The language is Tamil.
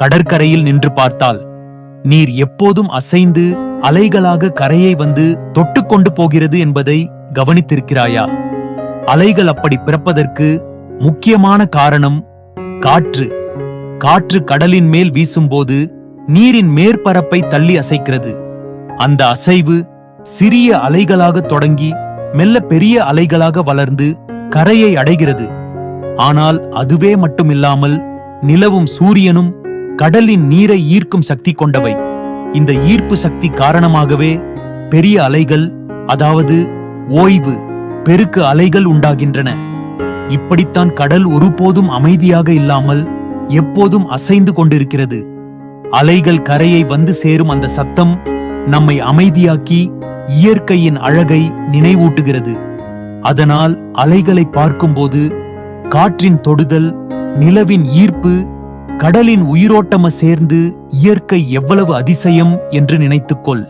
கடற்கரையில் நின்று பார்த்தால் நீர் எப்போதும் அசைந்து அலைகளாக கரையை வந்து தொட்டுக்கொண்டு போகிறது என்பதை கவனித்திருக்கிறாயா? அலைகள் அப்படி பிறப்பதற்கு முக்கியமான காரணம் காற்று. காற்று கடலின் மேல் வீசும்போது நீரின் மேற்பரப்பை தள்ளி அசைக்கிறது. அந்த அசைவு சிறிய அலைகளாக தொடங்கி மெல்ல பெரிய அலைகளாக வளர்ந்து கரையை அடைகிறது. ஆனால் அதுவே மட்டுமில்லாமல் நிலவும் சூரியனும் கடலின் நீரை ஈர்க்கும் சக்தி கொண்டவை. இந்த ஈர்ப்பு சக்தி காரணமாகவே பெரிய அலைகள், அதாவது ஓய்வு பெருக்கு அலைகள் உண்டாகின்றன. இப்படித்தான் கடல் ஒருபோதும் அமைதியாக இல்லாமல் எப்போதும் அசைந்து கொண்டிருக்கிறது. அலைகள் கரையை வந்து சேரும் அந்த சத்தம் நம்மை அமைதியாக்கி இயற்கையின் அழகை நினைவூட்டுகிறது. அதனால் அலைகளை பார்க்கும்போது காற்றின் தொடுதல், நிலவின் ஈர்ப்பு, கடலின் உயிரோட்டம சேர்ந்து இயற்கை எவ்வளவு அதிசயம் என்று நினைத்துக்கொள்.